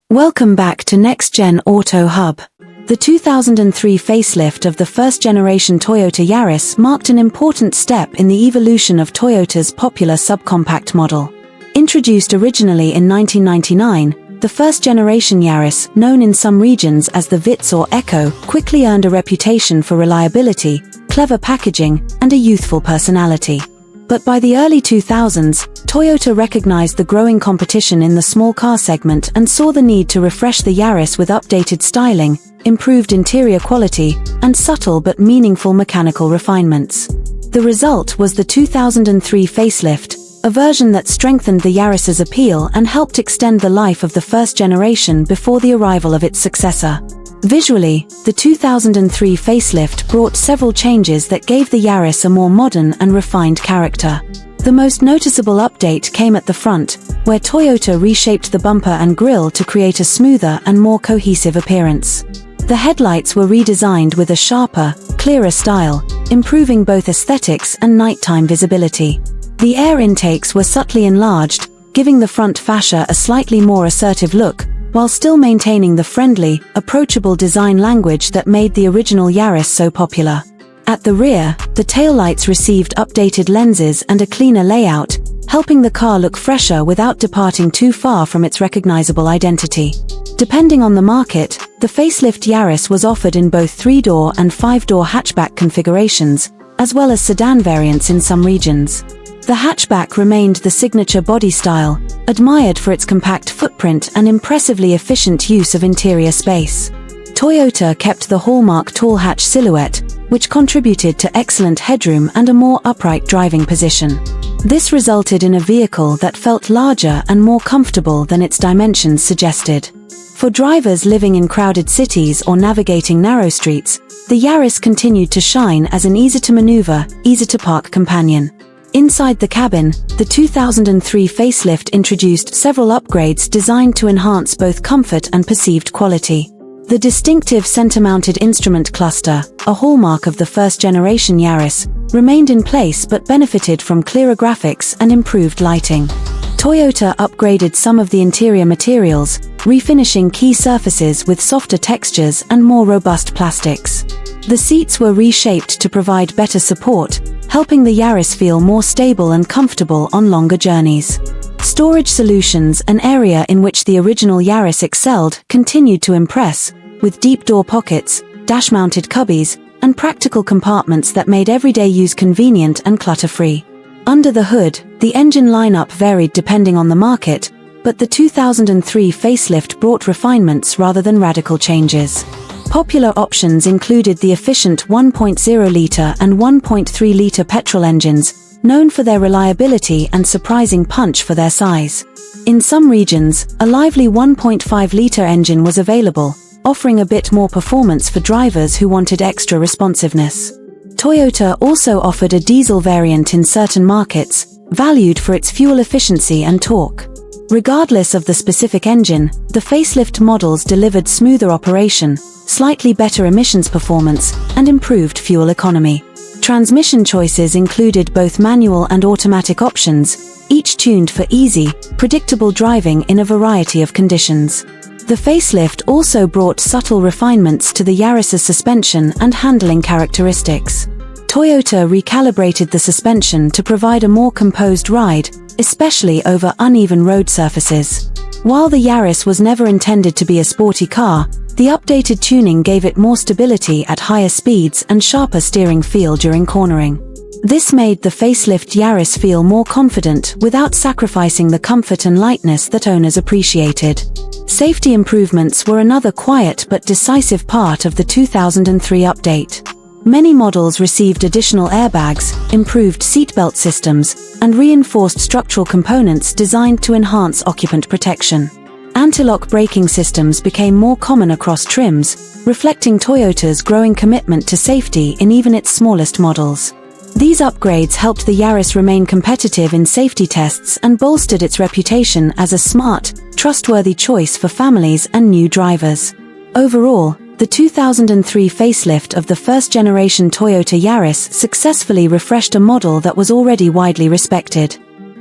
Welcome back to Next Gen Auto Hub. The 2003 facelift of the first-generation Toyota Yaris marked an important step in the evolution of Toyota's popular subcompact model. Introduced originally in 1999, the first-generation Yaris, known in some regions as the Vitz or Echo, quickly earned a reputation for reliability, clever packaging, and a youthful personality. But by the early 2000s, Toyota recognized the growing competition in the small car segment and saw the need to refresh the Yaris with updated styling, improved interior quality, and subtle but meaningful mechanical refinements. The result was the 2003 facelift, a version that strengthened the Yaris's appeal and helped extend the life of the first generation before the arrival of its successor. Visually, the 2003 facelift brought several changes that gave the Yaris a more modern and refined character. The most noticeable update came at the front, where Toyota reshaped the bumper and grille to create a smoother and more cohesive appearance. The headlights were redesigned with a sharper, clearer style, improving both aesthetics and nighttime visibility. The air intakes were subtly enlarged, giving the front fascia a slightly more assertive look, while still maintaining the friendly, approachable design language that made the original Yaris so popular. At the rear, the taillights received updated lenses and a cleaner layout, helping the car look fresher without departing too far from its recognizable identity. Depending on the market, the facelift Yaris was offered in both 3-door and 5-door hatchback configurations, as well as sedan variants in some regions. The hatchback remained the signature body style, admired for its compact footprint and impressively efficient use of interior space. Toyota kept the hallmark tall hatch silhouette, which contributed to excellent headroom and a more upright driving position. This resulted in a vehicle that felt larger and more comfortable than its dimensions suggested. For drivers living in crowded cities or navigating narrow streets, the Yaris continued to shine as an easy-to-maneuver, easy-to-park companion. Inside the cabin, the 2003 facelift introduced several upgrades designed to enhance both comfort and perceived quality. The distinctive center-mounted instrument cluster, a hallmark of the first-generation Yaris, remained in place but benefited from clearer graphics and improved lighting. Toyota upgraded some of the interior materials, refinishing key surfaces with softer textures and more robust plastics. The seats were reshaped to provide better support, helping the Yaris feel more stable and comfortable on longer journeys. Storage solutions, an area in which the original Yaris excelled, continued to impress, with deep door pockets, dash-mounted cubbies, and practical compartments that made everyday use convenient and clutter-free. Under the hood, the engine lineup varied depending on the market, but the 2003 facelift brought refinements rather than radical changes. Popular options included the efficient 1.0-liter and 1.3-liter petrol engines, known for their reliability and surprising punch for their size. In some regions, a lively 1.5-liter engine was available, offering a bit more performance for drivers who wanted extra responsiveness. Toyota also offered a diesel variant in certain markets, valued for its fuel efficiency and torque. Regardless of the specific engine, the facelift models delivered smoother operation, slightly better emissions performance, and improved fuel economy. Transmission choices included both manual and automatic options, each tuned for easy, predictable driving in a variety of conditions. The facelift also brought subtle refinements to the Yaris's suspension and handling characteristics. Toyota recalibrated the suspension to provide a more composed ride, especially over uneven road surfaces. While the Yaris was never intended to be a sporty car, the updated tuning gave it more stability at higher speeds and sharper steering feel during cornering. This made the facelift Yaris feel more confident without sacrificing the comfort and lightness that owners appreciated. Safety improvements were another quiet but decisive part of the 2003 update. Many models received additional airbags, improved seatbelt systems, and reinforced structural components designed to enhance occupant protection. Anti-lock braking systems became more common across trims, reflecting Toyota's growing commitment to safety in even its smallest models. These upgrades helped the Yaris remain competitive in safety tests and bolstered its reputation as a smart, trustworthy choice for families and new drivers. Overall, the 2003 facelift of the first-generation Toyota Yaris successfully refreshed a model that was already widely respected.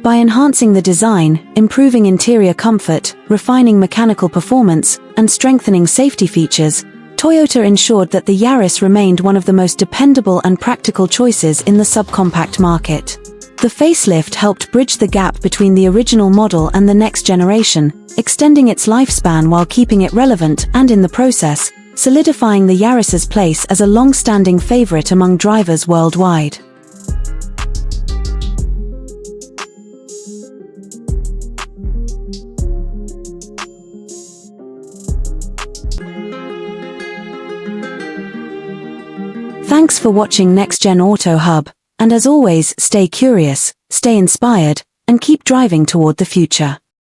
By enhancing the design, improving interior comfort, refining mechanical performance, and strengthening safety features, Toyota ensured that the Yaris remained one of the most dependable and practical choices in the subcompact market. The facelift helped bridge the gap between the original model and the next generation, extending its lifespan while keeping it relevant and, in the process, solidifying the Yaris's place as a long-standing favorite among drivers worldwide. Thanks for watching Next Gen Auto Hub, and as always, stay curious, stay inspired, and keep driving toward the future.